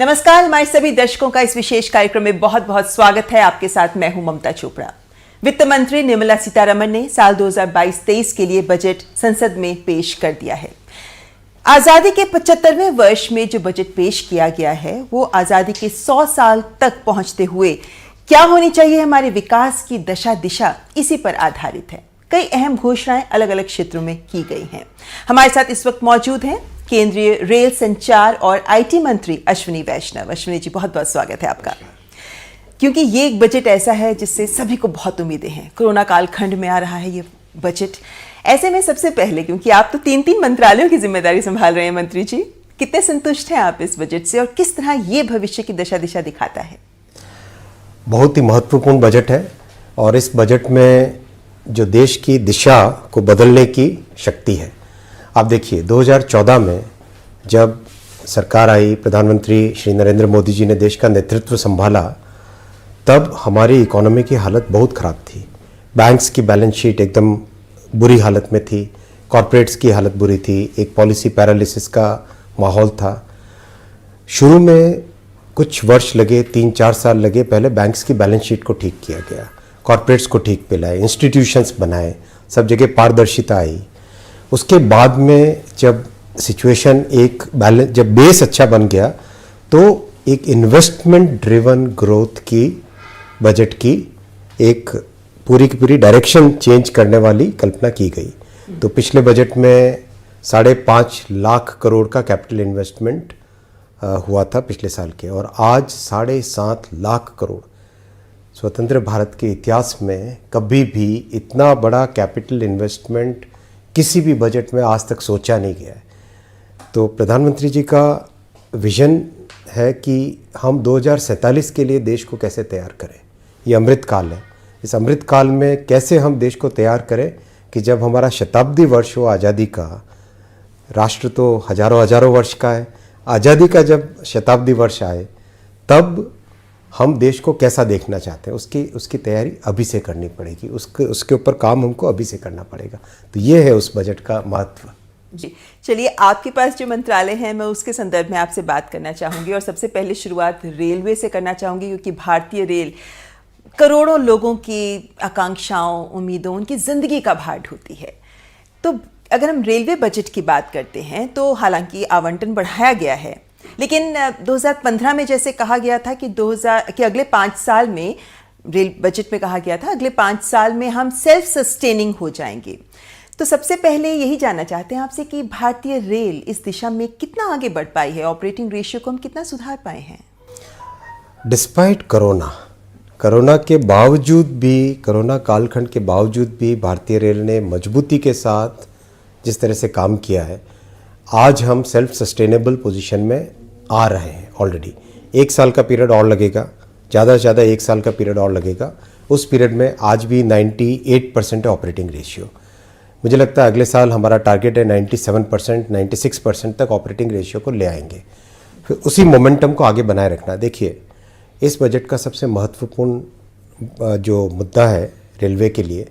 नमस्कार, हमारे सभी दर्शकों का इस विशेष कार्यक्रम में बहुत बहुत स्वागत है। आपके साथ मैं हूं ममता चोपड़ा। वित्त मंत्री निर्मला सीतारमण ने साल 2022-23 के लिए बजट संसद में पेश कर दिया है। आजादी के 75वें वर्ष में जो बजट पेश किया गया है वो आजादी के 100 साल तक पहुंचते हुए क्या होनी चाहिए हमारे विकास की दशा दिशा, इसी पर आधारित है। कई अहम घोषणाएं अलग अलग क्षेत्रों में की गई हैं। हमारे साथ इस वक्त मौजूद हैं केंद्रीय रेल, संचार और आईटी मंत्री अश्विनी वैष्णव। अश्विनी जी, बहुत बहुत स्वागत है आपका। क्योंकि ये एक बजट ऐसा है जिससे सभी को बहुत उम्मीदें हैं। कोरोना कालखंड में आ रहा है ये बजट। ऐसे में सबसे पहले, क्योंकि आप तो 3 मंत्रालयों की जिम्मेदारी संभाल रहे हैं मंत्री जी, कितने संतुष्ट हैं आप इस बजट से और किस तरह ये भविष्य की दशा दिशा दिखाता है? बहुत ही महत्वपूर्ण बजट है और इस बजट में जो देश की दिशा को बदलने की शक्ति है। आप देखिए, 2014 में जब सरकार आई, प्रधानमंत्री श्री नरेंद्र मोदी जी ने देश का नेतृत्व संभाला, तब हमारी इकोनॉमी की हालत बहुत ख़राब थी। बैंक्स की बैलेंस शीट एकदम बुरी हालत में थी, कॉरपोरेट्स की हालत बुरी थी, एक पॉलिसी पैरालिसिस का माहौल था। शुरू में कुछ वर्ष लगे, 3-4 साल लगे, पहले बैंक्स की बैलेंस शीट को ठीक किया गया, कॉरपोरेट्स को ठीक पे लाए, इंस्टीट्यूशंस बनाए, सब जगह पारदर्शिता आई। उसके बाद में जब सिचुएशन एक बैलेंस, जब बेस अच्छा बन गया, तो एक इन्वेस्टमेंट ड्रिवन ग्रोथ की बजट की एक पूरी की पूरी डायरेक्शन चेंज करने वाली कल्पना की गई। तो पिछले बजट में 5.5 लाख करोड़ का कैपिटल इन्वेस्टमेंट हुआ था पिछले साल के, और आज 7.5 लाख करोड़। स्वतंत्र भारत के इतिहास में कभी भी इतना बड़ा कैपिटल इन्वेस्टमेंट किसी भी बजट में आज तक सोचा नहीं गया है। तो प्रधानमंत्री जी का विजन है कि हम 2047 के लिए देश को कैसे तैयार करें। ये अमृत काल है। इस अमृत काल में कैसे हम देश को तैयार करें कि जब हमारा शताब्दी वर्ष हो आज़ादी का, राष्ट्र तो हजारों वर्ष का है, आज़ादी का जब शताब्दी वर्ष आए तब हम देश को कैसा देखना चाहते हैं, उसकी तैयारी अभी से करनी पड़ेगी। उसके ऊपर काम हमको अभी से करना पड़ेगा। तो ये है उस बजट का महत्व जी। चलिए, आपके पास जो मंत्रालय है मैं उसके संदर्भ में आपसे बात करना चाहूँगी, और सबसे पहले शुरुआत रेलवे से करना चाहूँगी, क्योंकि भारतीय रेल करोड़ों लोगों की आकांक्षाओं, उम्मीदों, उनकी ज़िंदगी का भार ढोती है। तो अगर हम रेलवे बजट की बात करते हैं तो हालांकि आवंटन बढ़ाया गया है, लेकिन 2015 में जैसे कहा गया था कि अगले 5 साल में, रेल बजट में कहा गया था अगले 5 साल में हम सेल्फ सस्टेनिंग हो जाएंगे। तो सबसे पहले यही जानना चाहते हैं आपसे कि भारतीय रेल इस दिशा में कितना आगे बढ़ पाई है, ऑपरेटिंग रेशियो को हम कितना सुधार पाए हैं? डिस्पाइट कोरोना के बावजूद भी, कोरोना कालखंड के बावजूद भी भारतीय रेल ने मजबूती के साथ जिस तरह से काम किया है, आज हम सेल्फ सस्टेनेबल पोजीशन में आ रहे हैं। ऑलरेडी 1 साल का पीरियड और लगेगा, ज़्यादा से ज़्यादा 1 साल का पीरियड और लगेगा। उस पीरियड में आज भी 98% है ऑपरेटिंग रेशियो। मुझे लगता है अगले साल हमारा टारगेट है 97%, 96% तक ऑपरेटिंग रेशियो को ले आएंगे। फिर उसी मोमेंटम को आगे बनाए रखना। देखिए, इस बजट का सबसे महत्वपूर्ण जो मुद्दा है रेलवे के लिए,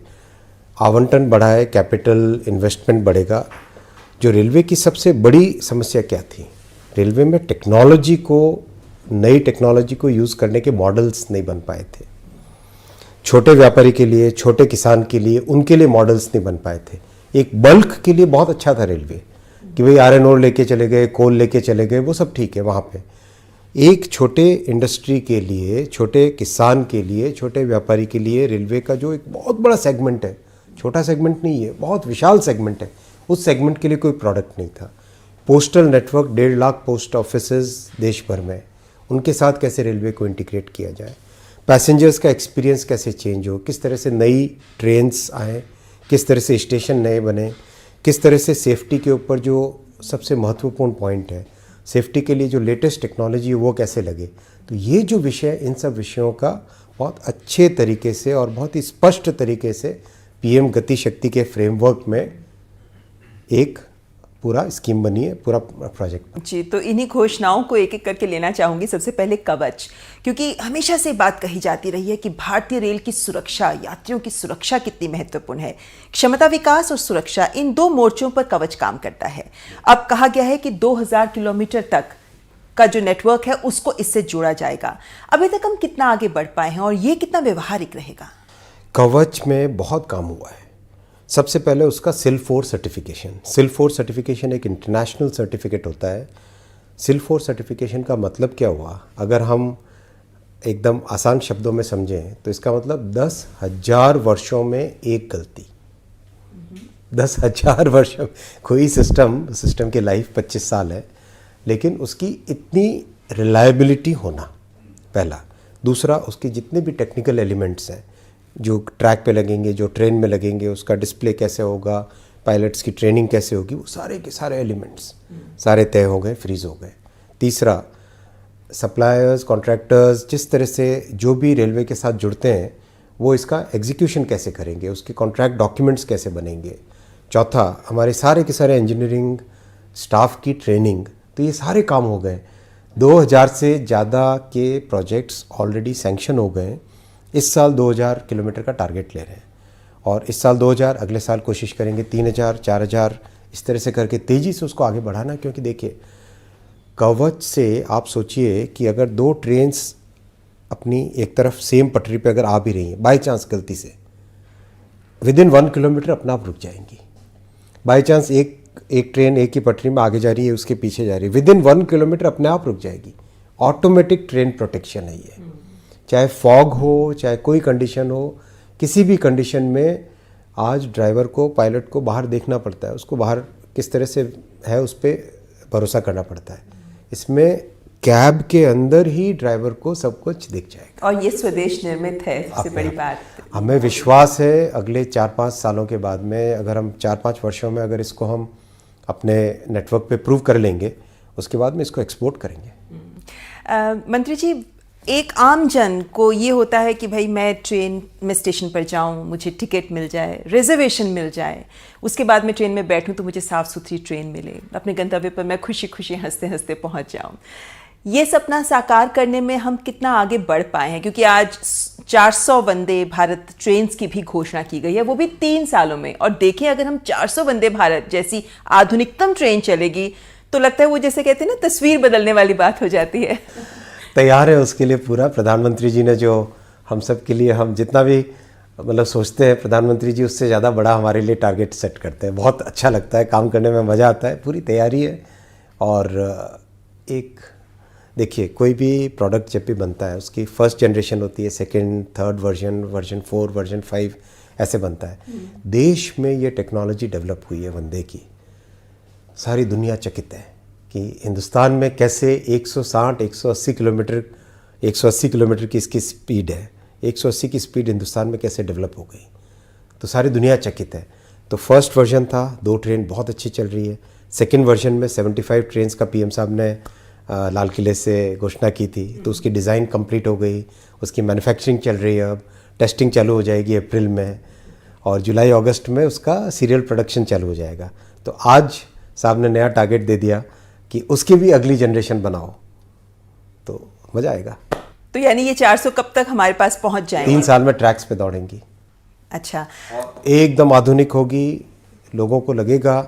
आवंटन बढ़ा है, कैपिटल इन्वेस्टमेंट बढ़ेगा। जो रेलवे की सबसे बड़ी समस्या क्या थी, रेलवे में नई टेक्नोलॉजी को यूज़ करने के मॉडल्स नहीं बन पाए थे। छोटे व्यापारी के लिए, छोटे किसान के लिए, उनके लिए मॉडल्स नहीं बन पाए थे। एक बल्क के लिए बहुत अच्छा था रेलवे कि भाई आयरन ओर लेके चले गए, कोल लेके चले गए, वो सब ठीक है वहाँ पे। एक छोटे इंडस्ट्री के लिए, छोटे किसान के लिए, छोटे व्यापारी के लिए रेलवे का जो एक बहुत बड़ा सेगमेंट है, छोटा सेगमेंट नहीं है, बहुत विशाल सेगमेंट है, उस सेगमेंट के लिए कोई प्रोडक्ट नहीं था। Postal network, 1.5 lakh post offices देश भर में, उनके साथ कैसे रेलवे को इंटीग्रेट किया जाए, पैसेंजर्स का एक्सपीरियंस कैसे चेंज हो, किस तरह से नई ट्रेन्स आए, किस तरह से स्टेशन नए बने, किस तरह से सेफ्टी के ऊपर जो सबसे महत्वपूर्ण पॉइंट है, सेफ्टी के लिए जो लेटेस्ट टेक्नोलॉजी है वो कैसे लगे। तो ये जो विषय, इन सब विषयों का बहुत अच्छे तरीके से और बहुत ही स्पष्ट तरीके से पीएम गति शक्ति के फ्रेमवर्क में एक पूरा स्कीम बनी है, पूरा प्रोजेक्ट जी। तो इन्हीं घोषणाओं को एक एक करके लेना चाहूंगी। सबसे पहले कवच, क्योंकि हमेशा से बात कही जाती रही है कि भारतीय रेल की सुरक्षा, यात्रियों की सुरक्षा कितनी महत्वपूर्ण है। क्षमता विकास और सुरक्षा, इन 2 मोर्चों पर कवच काम करता है। अब कहा गया है कि 2000 किलोमीटर तक का जो नेटवर्क है उसको इससे जोड़ा जाएगा। अभी तक हम कितना आगे बढ़ पाए हैं और ये कितना व्यवहारिक रहेगा? कवच में बहुत काम हुआ है। सबसे पहले उसका SIL4 सर्टिफिकेशन। SIL4 सर्टिफिकेशन एक इंटरनेशनल सर्टिफिकेट होता है। SIL4 सर्टिफिकेशन का मतलब क्या हुआ, अगर हम एकदम आसान शब्दों में समझें तो इसका मतलब 10,000 वर्षों में एक गलती। 10,000 वर्षों, कोई सिस्टम की लाइफ 25 साल है, लेकिन उसकी इतनी रिलायबिलिटी होना पहला। दूसरा, उसके जितने भी टेक्निकल एलिमेंट्स हैं जो ट्रैक पे लगेंगे, जो ट्रेन में लगेंगे, उसका डिस्प्ले कैसे होगा, पायलट्स की ट्रेनिंग कैसे होगी, वो सारे के सारे एलिमेंट्स सारे तय हो गए, फ्रीज हो गए। तीसरा, सप्लायर्स, कॉन्ट्रैक्टर्स जिस तरह से जो भी रेलवे के साथ जुड़ते हैं वो इसका एग्जीक्यूशन कैसे करेंगे, उसके कॉन्ट्रैक्ट डॉक्यूमेंट्स कैसे बनेंगे। चौथा, हमारे सारे के सारे इंजीनियरिंग स्टाफ की ट्रेनिंग। तो ये सारे काम हो गए। 2000 से ज़्यादा के प्रोजेक्ट्स ऑलरेडी सैंक्शन हो गए। इस साल 2000 किलोमीटर का टारगेट ले रहे हैं और इस साल 2000, अगले साल कोशिश करेंगे 3000, 4000, इस तरह से करके तेज़ी से उसको आगे बढ़ाना। क्योंकि देखिए, कवच से आप सोचिए कि अगर 2 ट्रेन्स अपनी एक तरफ सेम पटरी पे अगर आ भी रही हैं, बाई चांस गलती से विदिन 1 किलोमीटर अपना आप रुक जाएंगी। बाई चांस एक ट्रेन एक ही पटरी में आगे जा रही है, उसके पीछे जा रही है, विदिन 1 किलोमीटर अपने आप रुक जाएगी। ऑटोमेटिक ट्रेन प्रोटेक्शन है ये। चाहे फॉग हो, चाहे कोई कंडीशन हो, किसी भी कंडीशन में आज ड्राइवर को, पायलट को बाहर देखना पड़ता है, उसको बाहर किस तरह से है उस पर भरोसा करना पड़ता है। इसमें कैब के अंदर ही ड्राइवर को सब कुछ दिख जाएगा। और ये स्वदेश निर्मित है, सबसे बड़ी बात। हमें विश्वास है अगले 4-5 सालों के बाद में, अगर हम 4-5 वर्षों में अगर इसको हम अपने नेटवर्क पे प्रूव कर लेंगे, उसके बाद में इसको एक्सपोर्ट करेंगे। मंत्री जी, एक आम जन को ये होता है कि भाई मैं ट्रेन में स्टेशन पर जाऊं, मुझे टिकट मिल जाए, रिजर्वेशन मिल जाए, उसके बाद मैं ट्रेन में बैठूं तो मुझे साफ़ सुथरी ट्रेन मिले, अपने गंतव्य पर मैं खुशी खुशी हंसते हंसते पहुंच जाऊं। ये सपना साकार करने में हम कितना आगे बढ़ पाए हैं? क्योंकि आज 400 वंदे भारत ट्रेन्स की भी घोषणा की गई है, वो भी 3 सालों में। और देखें, अगर हम 400 वंदे भारत जैसी आधुनिकतम ट्रेन चलेगी तो लगता है वो, जैसे कहते हैं ना, तस्वीर बदलने वाली बात हो जाती है। तैयार है उसके लिए पूरा। प्रधानमंत्री जी ने जो हम सब के लिए, हम जितना भी मतलब सोचते हैं, प्रधानमंत्री जी उससे ज़्यादा बड़ा हमारे लिए टारगेट सेट करते हैं। बहुत अच्छा लगता है, काम करने में मज़ा आता है। पूरी तैयारी है। और एक देखिए, कोई भी प्रोडक्ट जब भी बनता है उसकी फर्स्ट जनरेशन होती है, second, third version, version 4, version 5 ऐसे बनता है। देश में ये टेक्नोलॉजी डेवलप हुई है वंदे की, सारी दुनिया चकित है कि हिंदुस्तान में कैसे 160-180 किलोमीटर की इसकी स्पीड है। 180 की स्पीड हिंदुस्तान में कैसे डेवलप हो गई, तो सारी दुनिया चकित है। तो फर्स्ट वर्जन था, 2 ट्रेन बहुत अच्छी चल रही है। सेकंड वर्जन में 75 ट्रेन्स का पीएम साहब ने लाल किले से घोषणा की थी, तो उसकी डिज़ाइन कंप्लीट हो गई, उसकी मैन्युफैक्चरिंग चल रही है। अब टेस्टिंग चालू हो जाएगी अप्रैल में और जुलाई अगस्त में उसका सीरियल प्रोडक्शन चालू हो जाएगा। तो आज साहब ने नया टारगेट दे दिया कि उसकी भी अगली जनरेशन बनाओ, तो मज़ा आएगा। तो यानी ये 400 कब तक हमारे पास पहुंच जाएंगे? 3 साल में ट्रैक्स पे दौड़ेंगी। अच्छा, एकदम आधुनिक होगी। लोगों को लगेगा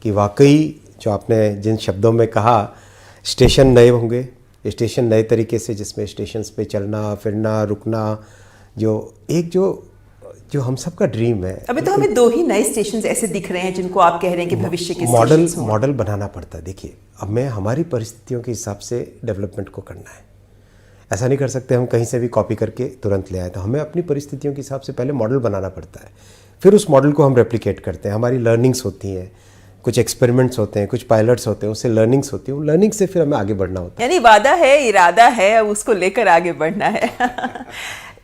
कि वाकई जो आपने जिन शब्दों में कहा, स्टेशन नए होंगे, स्टेशन नए तरीके से, जिसमें स्टेशंस पे चलना फिरना रुकना, जो हम सब का ड्रीम है। अभी तो हमें 2 ही नए स्टेशन ऐसे दिख रहे हैं जिनको आप कह रहे हैं कि भविष्य के मॉडल बनाना पड़ता है। देखिए, अब मैं हमारी परिस्थितियों के हिसाब से डेवलपमेंट को करना है। ऐसा नहीं कर सकते हम कहीं से भी कॉपी करके तुरंत ले आए। तो हमें अपनी परिस्थितियों के हिसाब से पहले मॉडल बनाना पड़ता है, फिर उस मॉडल को हम रेप्लिकेट करते हैं। हमारी लर्निंग्स होती हैं, कुछ एक्सपेरिमेंट्स होते हैं, कुछ पायलट्स होते हैं, उससे लर्निंग्स होती है। लर्निंग से फिर हमें आगे बढ़ना होता है। यानी वादा है, इरादा है, अब उसको लेकर आगे बढ़ना है।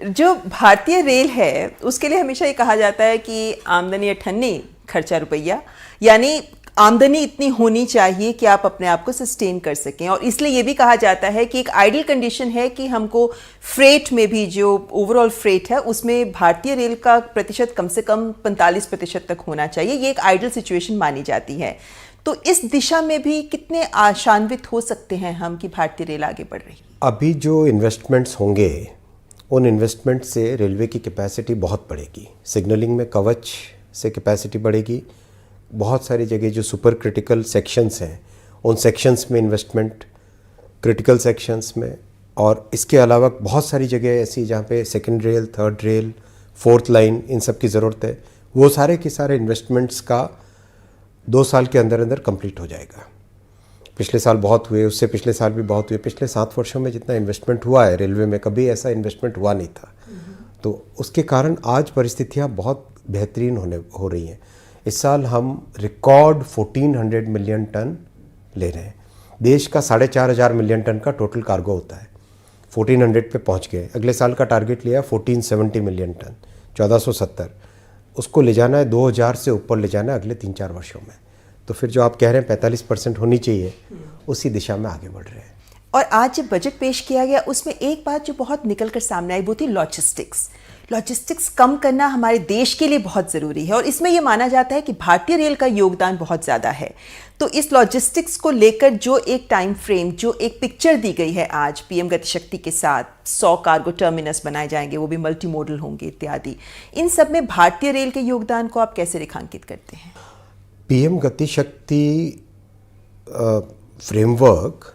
जो भारतीय रेल है उसके लिए हमेशा ये कहा जाता है कि आमदनी अठन्नी, खर्चा रुपया। यानी आमदनी इतनी होनी चाहिए कि आप अपने आप को सस्टेन कर सकें। और इसलिए ये भी कहा जाता है कि एक आइडियल कंडीशन है कि हमको फ्रेट में भी, जो ओवरऑल फ्रेट है उसमें भारतीय रेल का प्रतिशत कम से कम 45% तक होना चाहिए। ये एक आइडियल सिचुएशन मानी जाती है। तो इस दिशा में भी कितने आशान्वित हो सकते हैं हम कि भारतीय रेल आगे बढ़ रही? अभी जो इन्वेस्टमेंट्स होंगे, उन इन्वेस्टमेंट से रेलवे की कैपेसिटी बहुत बढ़ेगी। सिग्नलिंग में कवच से कैपेसिटी बढ़ेगी। बहुत सारी जगह जो सुपर क्रिटिकल सेक्शंस हैं, उन सेक्शंस में इन्वेस्टमेंट क्रिटिकल सेक्शंस में, और इसके अलावा बहुत सारी जगह ऐसी जहाँ पे second rail, third rail, fourth line, इन सब की ज़रूरत है। वो सारे के सारे इन्वेस्टमेंट्स का 2 साल के अंदर अंदर कंप्लीट हो जाएगा। पिछले साल बहुत हुए, उससे पिछले साल भी बहुत हुए। पिछले 7 वर्षों में जितना इन्वेस्टमेंट हुआ है रेलवे में, कभी ऐसा इन्वेस्टमेंट हुआ नहीं था। तो उसके कारण आज परिस्थितियाँ बहुत बेहतरीन हो रही हैं। इस साल हम रिकॉर्ड 1400 मिलियन टन ले रहे हैं। देश का 4500 मिलियन टन का टोटल कार्गो होता है, 1400 पे पहुंच गए। अगले साल का टारगेट लिया 1470 मिलियन टन, 1470। उसको ले जाना है 2000 से ऊपर ले जाना है अगले 3-4 वर्षों में। तो फिर जो आप कह रहे हैं 45% होनी चाहिए, उसी दिशा में आगे बढ़ रहे हैं। और आज जब बजट पेश किया गया उसमें एक बात जो बहुत निकल कर सामने आई वो थी लॉजिस्टिक्स कम करना हमारे देश के लिए बहुत ज़रूरी है, और इसमें यह माना जाता है कि भारतीय रेल का योगदान बहुत ज़्यादा है। तो इस लॉजिस्टिक्स को लेकर जो एक टाइम फ्रेम, जो एक पिक्चर दी गई है आज पीएम गतिशक्ति के साथ, 100 कार्गो टर्मिनस बनाए जाएंगे, वो भी मल्टी मॉडल होंगे इत्यादि, इन सब में भारतीय रेल के योगदान को आप कैसे रेखांकित करते हैं? पीएम गतिशक्ति फ्रेमवर्क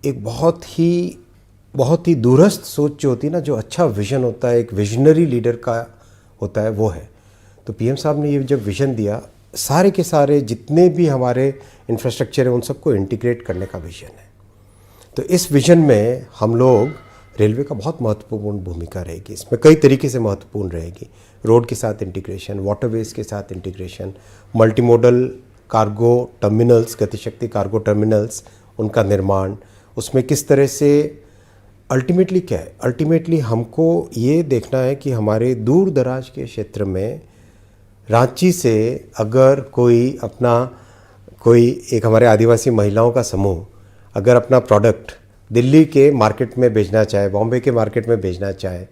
एक बहुत ही दूरस्थ सोच जो होती है ना, जो अच्छा विजन होता है, एक विजनरी लीडर का होता है, वो है। तो पीएम साहब ने ये जब विजन दिया, सारे के सारे जितने भी हमारे इंफ्रास्ट्रक्चर है उन सबको इंटीग्रेट करने का विजन है। तो इस विजन में हम लोग, रेलवे का बहुत महत्वपूर्ण भूमिका रहेगी। इसमें कई तरीके से महत्वपूर्ण रहेगी। रोड के साथ इंटीग्रेशन, वाटरवेज के साथ integration, multimodal cargo terminals, Gatishakti cargo terminals, उनका निर्माण, उसमें किस तरह से अल्टीमेटली क्या है, अल्टीमेटली हमको ये देखना है कि हमारे दूर दराज के क्षेत्र में रांची से अगर कोई एक हमारे आदिवासी महिलाओं का समूह अगर अपना प्रोडक्ट दिल्ली के मार्केट में बेचना चाहे, बॉम्बे के मार्केट में बेचना चाहे,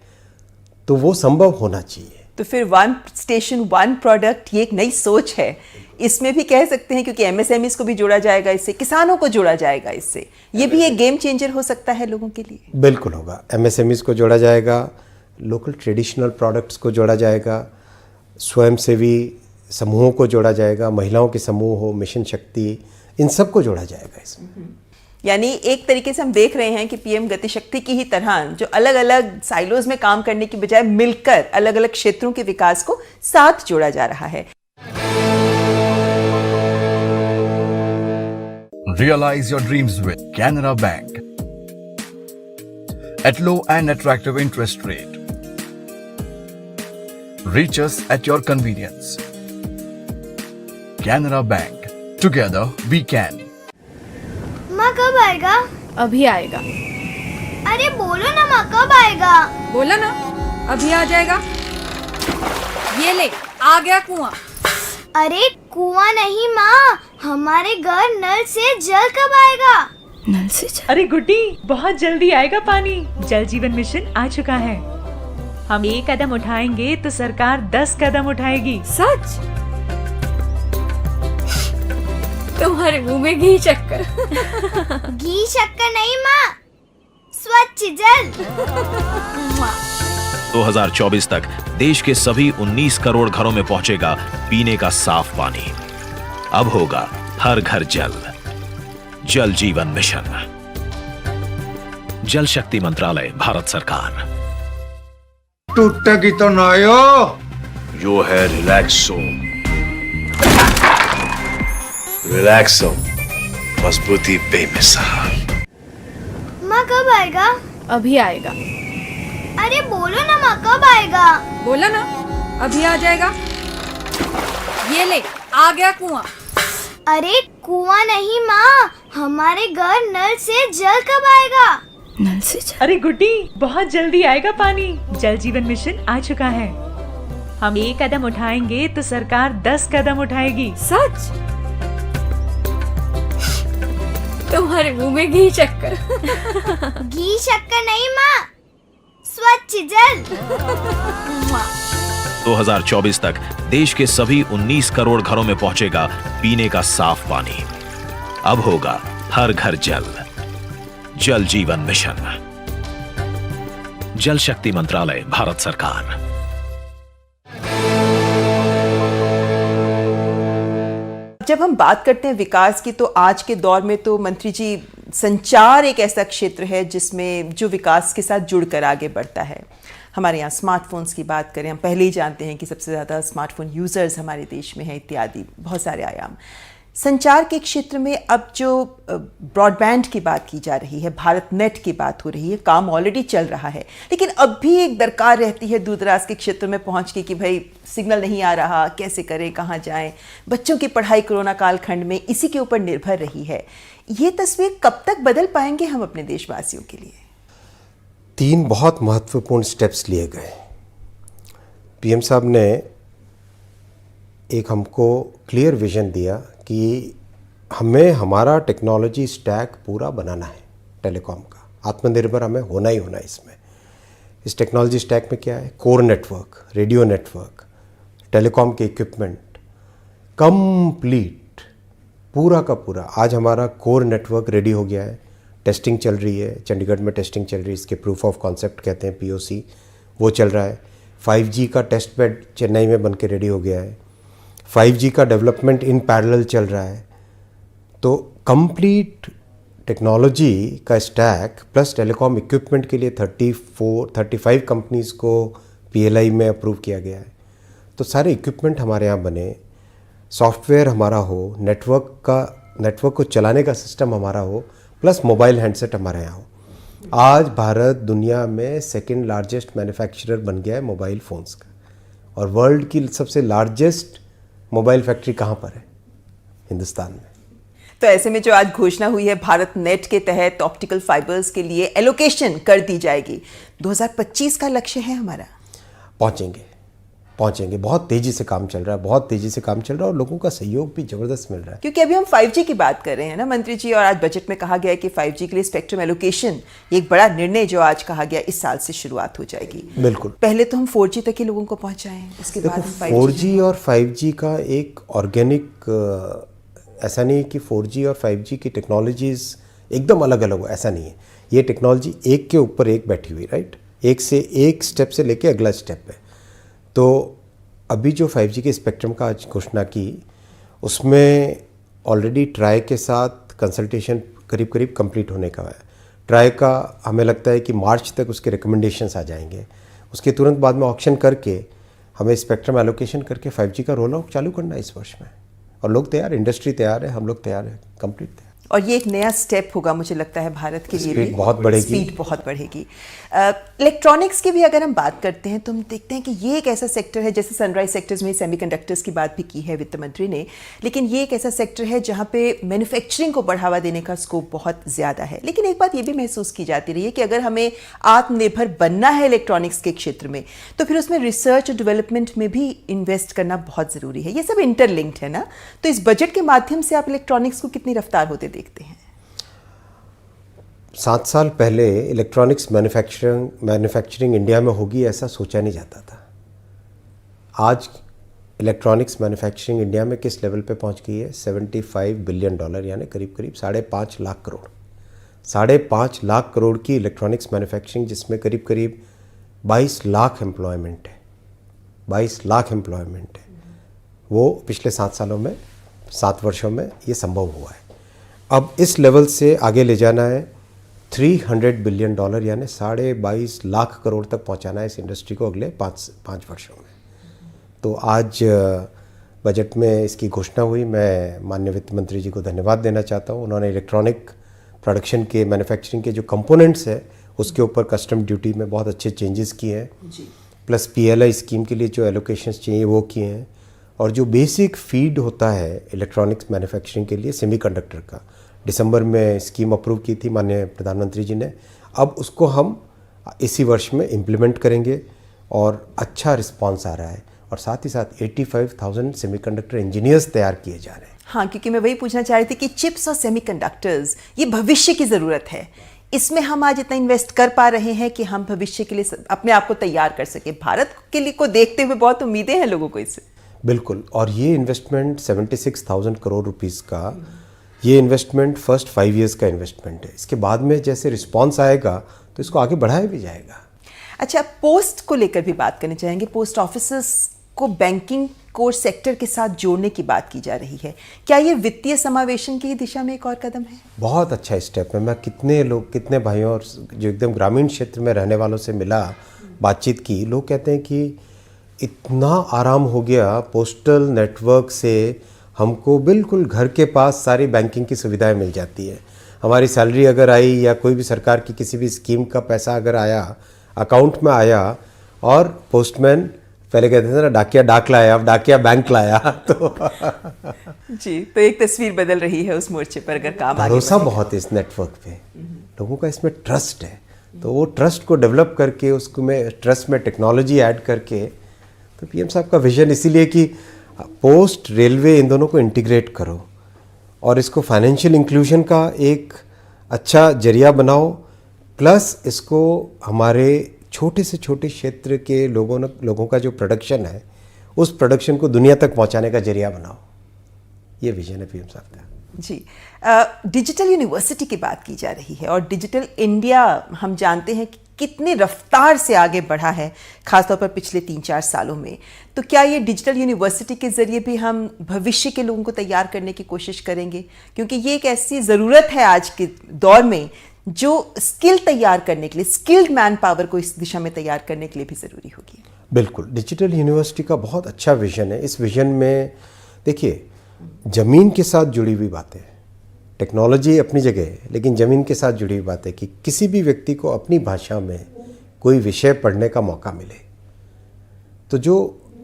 तो वो संभव होना चाहिए। तो फिर 1 स्टेशन 1 प्रोडक्ट, ये एक नई सोच है। इसमें भी कह सकते हैं, क्योंकि एमएसएमईज को भी जोड़ा जाएगा इससे, किसानों को जोड़ा जाएगा इससे, ये भी एक गेम चेंजर हो सकता है लोगों के लिए। बिल्कुल होगा। एमएसएमईज को जोड़ा जाएगा, लोकल ट्रेडिशनल प्रोडक्ट्स को जोड़ा जाएगा, स्वयंसेवी समूहों को जोड़ा जाएगा, महिलाओं के समूह हो, मिशन शक्ति, इन सब को जोड़ा जाएगा इसमें। यानी एक तरीके से हम देख रहे हैं कि पीएम गतिशक्ति की ही तरह जो अलग अलग साइलोज में काम करने की बजाय मिलकर अलग अलग क्षेत्रों के विकास को साथ जोड़ा जा रहा है। Realize your dreams with Canara Bank at low and attractive interest rate. Reach us at your convenience. Canara Bank. Together we can. माँ कब आएगा? अभी आएगा। अरे बोलो ना माँ, कब आएगा? बोला ना, अभी आ जाएगा। ये ले, आ गया कुआं। अरे कुआं नहीं माँ, हमारे घर नल से जल कब आएगा? नल से जल? अरे गुड्डी, बहुत जल्दी आएगा पानी। जल जीवन मिशन आ चुका है। हम 1 कदम उठाएंगे तो सरकार 10 कदम उठाएगी। सच? तुम्हारे मुंह में घी चक्कर। घी शक्कर नहीं माँ, स्वच्छ जल। 2024 तक देश के सभी 19 करोड़ घरों में पहुंचेगा पीने का साफ पानी। अब होगा हर घर जल। जल जीवन मिशन, जल शक्ति मंत्रालय, भारत सरकार। टूटेगी तो ना यो है रिलैक्सो। रिलैक्सो, मजबूती बेमिसाल। माँ कब आएगा? अभी आएगा। अरे बोलो ना माँ, कब आएगा? बोला ना, अभी आ जाएगा। ये ले, आ गया कुआं। अरे कुआं नहीं माँ, हमारे घर नल से जल कब आएगा? नल से जल? अरे गुड्डी, बहुत जल्दी आएगा पानी। जल जीवन मिशन आ चुका है। हम 1 कदम उठाएंगे तो सरकार 10 कदम उठाएगी। सच? तुम्हारे मुंह में घी चक्कर। घी शक्कर नहीं माँ, स्वच्छ जल। 2024 तक देश के सभी 19 करोड़ घरों में पहुंचेगा पीने का साफ पानी। अब होगा हर घर जल। जल जीवन मिशन, जल शक्ति मंत्रालय, भारत सरकार। जब हम बात करते हैं विकास की, तो आज के दौर में तो मंत्री जी संचार एक ऐसा क्षेत्र है जिसमें जो विकास के साथ जुड़कर आगे बढ़ता है। हमारे यहाँ स्मार्टफोन्स की बात करें, हम पहले ही जानते हैं कि सबसे ज़्यादा स्मार्टफोन यूज़र्स हमारे देश में हैं, इत्यादि बहुत सारे आयाम। संचार के क्षेत्र में अब जो ब्रॉडबैंड की बात की जा रही है, भारत नेट की बात हो रही है, काम ऑलरेडी चल रहा है, लेकिन अब भी एक दरकार रहती है दूर दराज के क्षेत्र में पहुंच के कि भाई सिग्नल नहीं आ रहा, कैसे करें, कहाँ जाएं। बच्चों की पढ़ाई कोरोना कालखंड में इसी के ऊपर निर्भर रही है। ये तस्वीर कब तक बदल पाएंगे हम अपने देशवासियों के लिए? 3 बहुत महत्वपूर्ण स्टेप्स लिए गए। पीएम साहब ने एक हमको क्लियर विजन दिया कि हमें हमारा टेक्नोलॉजी स्टैक पूरा बनाना है, टेलीकॉम का आत्मनिर्भर हमें होना ही होना है। इसमें इस टेक्नोलॉजी स्टैक में क्या है? Core network, radio network, telecom के इक्विपमेंट, कंप्लीट पूरा का पूरा। आज हमारा कोर नेटवर्क रेडी हो गया है, टेस्टिंग चल रही है, चंडीगढ़ में टेस्टिंग चल रही है, इसके प्रूफ ऑफ कॉन्सेप्ट कहते हैं, POC, वो चल रहा है। 5G का टेस्ट बेड चेन्नई में बन के रेडी हो गया है। 5G का डेवलपमेंट इन पैरेलल चल रहा है। तो कंप्लीट टेक्नोलॉजी का स्टैक प्लस टेलीकॉम इक्विपमेंट के लिए 35 कंपनीज को PLI में अप्रूव किया गया है। तो सारे इक्विपमेंट हमारे यहाँ बने, सॉफ्टवेयर हमारा हो, नेटवर्क को चलाने का सिस्टम हमारा हो, प्लस मोबाइल हैंडसेट हमारे यहाँ हो। आज भारत दुनिया में 2nd लार्जेस्ट मैन्युफैक्चरर बन गया है मोबाइल फ़ोन्स का, और वर्ल्ड की सबसे लार्जेस्ट मोबाइल फैक्ट्री कहाँ पर है? हिंदुस्तान में। तो ऐसे में जो आज घोषणा हुई है भारत नेट के तहत ऑप्टिकल फाइबर्स के लिए एलोकेशन कर दी जाएगी, 2025 का लक्ष्य है हमारा। पहुंचेंगे। बहुत तेजी से काम चल रहा है, और लोगों का सहयोग भी जबरदस्त मिल रहा है। क्योंकि अभी हम 5G की बात कर रहे हैं ना मंत्री जी, और आज बजट में कहा गया है कि 5G के लिए स्पेक्ट्रम एलोकेशन एक बड़ा निर्णय जो आज कहा गया इस साल से शुरुआत हो जाएगी। बिल्कुल। पहले तो हम 4G तक ही लोगों को पहुंचाएं, उसके बाद हम 5G। 4G और 5G का एक ऑर्गेनिक, ऐसा नहीं है कि 4G और 5G की टेक्नोलॉजीज एकदम अलग अलग हो, ऐसा नहीं है। ये टेक्नोलॉजी एक के ऊपर एक बैठी हुई, राइट, एक स्टेप से लेके अगला स्टेप है। तो अभी जो 5G के स्पेक्ट्रम का आज घोषणा की, उसमें ऑलरेडी ट्राई के साथ कंसल्टेशन करीब कंप्लीट होने का है। ट्राई का हमें लगता है कि मार्च तक उसके रिकमेंडेशंस आ जाएंगे। उसके तुरंत बाद में ऑक्शन करके हमें स्पेक्ट्रम एलोकेशन करके 5G का रोल आउट चालू करना है इस वर्ष में। और लोग तैयार, इंडस्ट्री तैयार है, हम लोग तैयार हैं, कंप्लीट तैयार। और ये एक नया स्टेप होगा मुझे लगता है भारत के लिए भी। स्पीड बहुत बढ़ेगी। इलेक्ट्रॉनिक्स की भी अगर हम बात करते हैं तो हम देखते हैं कि ये एक ऐसा सेक्टर है, जैसे सनराइज सेक्टर्स में सेमीकंडक्टर्स की बात भी की है वित्त मंत्री ने, लेकिन ये एक ऐसा सेक्टर है जहाँ पे मैन्युफैक्चरिंग को बढ़ावा देने का स्कोप बहुत ज़्यादा है। लेकिन एक बात ये भी महसूस की जाती रही है कि अगर हमें आत्मनिर्भर बनना है इलेक्ट्रॉनिक्स के क्षेत्र में, तो फिर उसमें रिसर्च और डेवलपमेंट में भी इन्वेस्ट करना बहुत ज़रूरी है। ये सब इंटरलिंक्ड है ना। तो इस बजट के माध्यम से आप इलेक्ट्रॉनिक्स को कितनी रफ्तार होते देखते हैं? 7 साल पहले इलेक्ट्रॉनिक्स मैन्युफैक्चरिंग इंडिया में होगी ऐसा सोचा नहीं जाता था। आज इलेक्ट्रॉनिक्स मैन्युफैक्चरिंग इंडिया में किस लेवल पे पहुंच गई है? $75 बिलियन, यानी करीब 5.5 लाख करोड़। 5.5 लाख करोड़ की इलेक्ट्रॉनिक्स मैन्युफैक्चरिंग, जिसमें करीब 22 लाख एम्प्लॉयमेंट है। 22 लाख एम्प्लॉयमेंट है। वो पिछले 7 वर्षों में ये संभव हुआ है। अब इस लेवल से आगे ले जाना है, $300 बिलियन, यानी 22.5 लाख करोड़ तक पहुंचाना है इस इंडस्ट्री को अगले 5 वर्षों में। तो आज बजट में इसकी घोषणा हुई। मैं माननीय वित्त मंत्री जी को धन्यवाद देना चाहता हूं। उन्होंने इलेक्ट्रॉनिक प्रोडक्शन के, मैन्युफैक्चरिंग के जो कंपोनेंट्स है उसके ऊपर कस्टम ड्यूटी में बहुत अच्छे चेंजेस किए हैं, प्लस PLI स्कीम के लिए जो एलोकेशंस चाहिए वो किए हैं। और जो बेसिक फीड होता है इलेक्ट्रॉनिक्स मैन्युफैक्चरिंग के लिए सेमीकंडक्टर का, दिसंबर में स्कीम अप्रूव की थी माननीय प्रधानमंत्री जी ने। अब उसको हम इसी वर्ष में इम्प्लीमेंट करेंगे और अच्छा रिस्पांस आ रहा है। और साथ ही साथ 85,000 सेमीकंडक्टर इंजीनियर्स तैयार किए जा रहे हैं। हाँ, क्योंकि मैं वही पूछना चाह रही थी कि चिप्स और सेमीकंडक्टर्स ये भविष्य की ज़रूरत है। इसमें हम आज इतना इन्वेस्ट कर पा रहे हैं कि हम भविष्य के लिए अपने आप को तैयार कर सके। भारत के लिए को देखते हुए बहुत उम्मीदें हैं लोगों को इससे। बिल्कुल। और ये इन्वेस्टमेंट 76,000 करोड़ रुपीस का, ये इन्वेस्टमेंट फर्स्ट 5 ईयर्स का इन्वेस्टमेंट है। इसके बाद में जैसे रिस्पांस आएगा तो इसको आगे बढ़ाया भी जाएगा। अच्छा, पोस्ट को लेकर भी बात करनी चाहेंगे। पोस्ट ऑफिसेस को बैंकिंग कोर सेक्टर के साथ जोड़ने की बात की जा रही है। क्या ये वित्तीय समावेशन की दिशा में एक और कदम है? बहुत अच्छा स्टेप है। मैं कितने भाइयों और जो एकदम ग्रामीण क्षेत्र में रहने वालों से मिला, बातचीत की, लोग कहते हैं कि इतना आराम हो गया पोस्टल नेटवर्क से, हमको बिल्कुल घर के पास सारी बैंकिंग की सुविधाएं मिल जाती है। हमारी सैलरी अगर आई या कोई भी सरकार की किसी भी स्कीम का पैसा अगर आया, अकाउंट में आया, और पोस्टमैन पहले कहते थे ना डाकिया डाक लाया, अब डाकिया बैंक लाया। तो जी, तो एक तस्वीर बदल रही है उस मोर्चे पर अगर काम आगे भरोसा बढ़े। बहुत है इस नेटवर्क पे, लोगों का इसमें ट्रस्ट है। तो वो ट्रस्ट को डेवलप करके, उसको में ट्रस्ट में टेक्नोलॉजी ऐड करके, तो पीएम साहब का विजन इसीलिए कि पोस्ट, रेलवे, इन दोनों को इंटीग्रेट करो और इसको फाइनेंशियल इंक्लूजन का एक अच्छा जरिया बनाओ, प्लस इसको हमारे छोटे से छोटे क्षेत्र के लोगों का जो प्रोडक्शन है, उस प्रोडक्शन को दुनिया तक पहुंचाने का जरिया बनाओ। ये विजन है पीएम साहब का। जी, डिजिटल यूनिवर्सिटी की बात की जा रही है और डिजिटल इंडिया हम जानते हैं कि कितनी रफ्तार से आगे बढ़ा है, खासतौर पर पिछले 3-4 सालों में। तो क्या ये डिजिटल यूनिवर्सिटी के जरिए भी हम भविष्य के लोगों को तैयार करने की कोशिश करेंगे? क्योंकि ये एक ऐसी ज़रूरत है आज के दौर में जो स्किल तैयार करने के लिए, स्किल्ड मैन पावर को इस दिशा में तैयार करने के लिए भी ज़रूरी होगी। बिल्कुल, डिजिटल यूनिवर्सिटी का बहुत अच्छा विजन है। इस विजन में देखिए, ज़मीन के साथ जुड़ी हुई बातें, टेक्नोलॉजी अपनी जगह है, लेकिन ज़मीन के साथ जुड़ी हुई बात है कि किसी भी व्यक्ति को अपनी भाषा में कोई विषय पढ़ने का मौका मिले। तो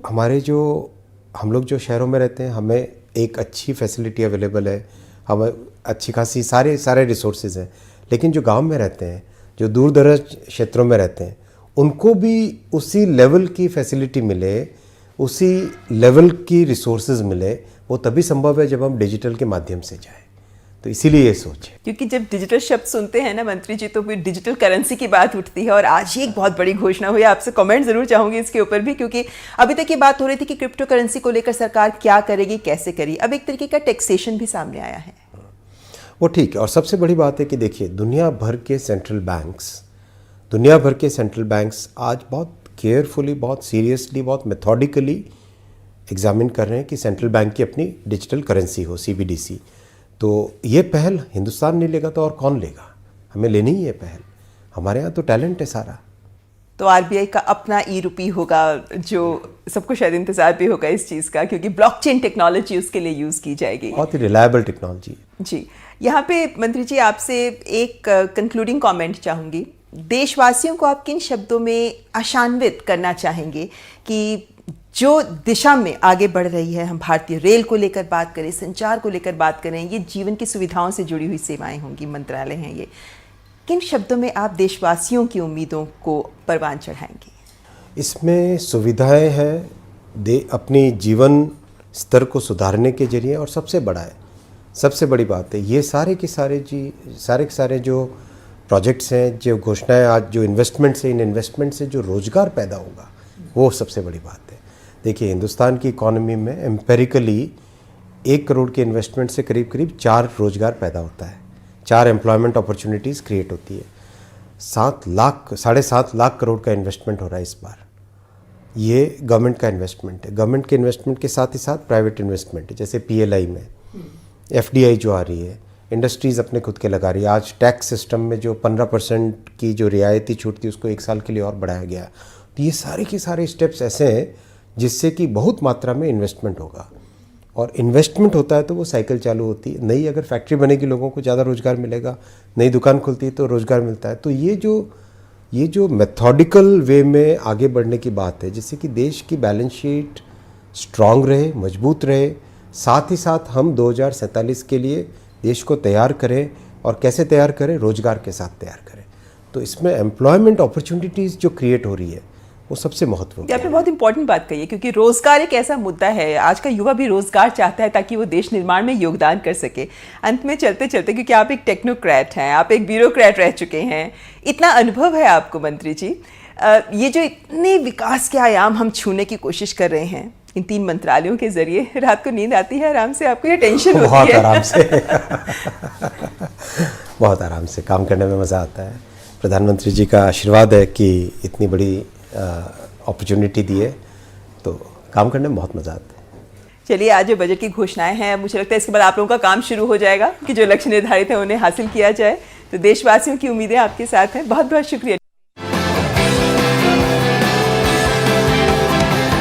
हम लोग जो शहरों में रहते हैं, हमें एक अच्छी फैसिलिटी अवेलेबल है, हमें अच्छी खासी सारे रिसोर्सेज हैं, लेकिन जो गांव में रहते हैं, जो दूर दराज क्षेत्रों में रहते हैं, उनको भी उसी लेवल की फैसिलिटी मिले, उसी लेवल की रिसोर्सेज मिले। वो तभी संभव है जब हम डिजिटल के माध्यम से जाएं। तो इसीलिए ये सोच है। क्योंकि जब डिजिटल शब्द सुनते हैं ना मंत्री जी, तो फिर डिजिटल करेंसी की बात उठती है और आज ही एक बहुत बड़ी घोषणा हुई है। आपसे कमेंट जरूर चाहूंगी इसके ऊपर भी, क्योंकि अभी तक ये बात हो रही थी कि क्रिप्टो करेंसी को लेकर सरकार क्या करेगी, कैसे करेगी। अब एक तरीके का टैक्सेशन भी सामने आया है। वो ठीक है। और सबसे बड़ी बात है कि देखिए, दुनिया भर के सेंट्रल बैंक्स आज बहुत केयरफुली, बहुत सीरियसली, बहुत मेथोडिकली एग्जामिन कर रहे हैं कि सेंट्रल बैंक की अपनी डिजिटल करेंसी हो, CBDC। तो ये पहल हिंदुस्तान नहीं लेगा तो और कौन लेगा? हमें लेनी ही है पहल। हमारे यहाँ तो टैलेंट है सारा। तो RBI का अपना ई-रूपी होगा, जो सबको शायद इंतजार भी होगा इस चीज़ का, क्योंकि ब्लॉकचेन टेक्नोलॉजी उसके लिए यूज़ की जाएगी। बहुत ही रिलायबल टेक्नोलॉजी। जी, यहाँ पे मंत्री जी आपसे एक कंक्लूडिंग कमेंट चाहूँगी। देशवासियों को आप किन शब्दों में आशान्वित करना चाहेंगे कि जो दिशा में आगे बढ़ रही है, हम भारतीय रेल को लेकर बात करें, संचार को लेकर बात करें, ये जीवन की सुविधाओं से जुड़ी हुई सेवाएं होंगी, मंत्रालय हैं ये, किन शब्दों में आप देशवासियों की उम्मीदों को परवान चढ़ाएंगे? इसमें सुविधाएं हैं, अपनी जीवन स्तर को सुधारने के जरिए, और सबसे बड़ी बात है, ये सारे के सारे जो प्रोजेक्ट्स हैं, जो घोषणाएं आज, जो इन्वेस्टमेंट्स हैं, इन इन्वेस्टमेंट से जो रोज़गार पैदा होगा, वो सबसे बड़ी बात है। देखिए, हिंदुस्तान की इकॉनमी में एम्पेरिकली 1 करोड़ के इन्वेस्टमेंट से करीब 4 रोज़गार पैदा होता है, 4 एम्प्लॉयमेंट अपॉर्चुनिटीज़ क्रिएट होती है। 7 लाख करोड़ का इन्वेस्टमेंट हो रहा है इस बार। ये गवर्नमेंट का इन्वेस्टमेंट है। गवर्नमेंट के इन्वेस्टमेंट के साथ ही साथ प्राइवेट इन्वेस्टमेंट है, जैसे PLI में FDI जो आ रही है, इंडस्ट्रीज़ अपने खुद के लगा रही है। आज टैक्स सिस्टम में जो 15% की जो रियायती छूट थी, उसको 1 साल के लिए और बढ़ाया गया। तो ये सारे के सारे स्टेप्स ऐसे हैं जिससे कि बहुत मात्रा में इन्वेस्टमेंट होगा, और इन्वेस्टमेंट होता है तो वो साइकिल चालू होती है। नई अगर फैक्ट्री बनेगी, लोगों को ज़्यादा रोज़गार मिलेगा, नई दुकान खुलती है तो रोज़गार मिलता है। तो ये जो मेथोडिकल वे में आगे बढ़ने की बात है, जिससे कि देश की बैलेंस शीट स्ट्रांग रहे, मजबूत रहे, साथ ही साथ हम 2047 के लिए देश को तैयार करें। और कैसे तैयार करें? रोज़गार के साथ तैयार करें। तो इसमें एम्प्लॉयमेंट अपॉर्चुनिटीज़ जो क्रिएट हो रही है, वो सबसे महत्वपूर्ण। आपने बहुत इंपॉर्टेंट बात कही है, क्योंकि रोजगार एक ऐसा मुद्दा है, आज का युवा भी रोजगार चाहता है ताकि वो देश निर्माण में योगदान कर सके। अंत में चलते चलते, क्योंकि आप एक टेक्नोक्रेट हैं, आप एक ब्यूरोक्रेट रह चुके हैं, इतना अनुभव है आपको मंत्री जी, ये जो इतने विकास के आयाम हम छूने की कोशिश कर रहे हैं इन 3 मंत्रालयों के जरिए, रात को नींद आती है आराम से? आपको ये टेंशन होती है? बहुत आराम से बहुत आराम से काम करने में मज़ा आता है। प्रधानमंत्री जी का आशीर्वाद है कि इतनी बड़ी अपॉर्चुनिटी दी है, तो काम करने में बहुत मज़ा आता है। चलिए, आज जो बजट की घोषणाएं हैं, मुझे लगता है इसके बाद आप लोगों का काम शुरू हो जाएगा कि जो लक्ष्य निर्धारित है उन्हें हासिल किया जाए। तो देशवासियों की उम्मीदें आपके साथ हैं। बहुत बहुत शुक्रिया।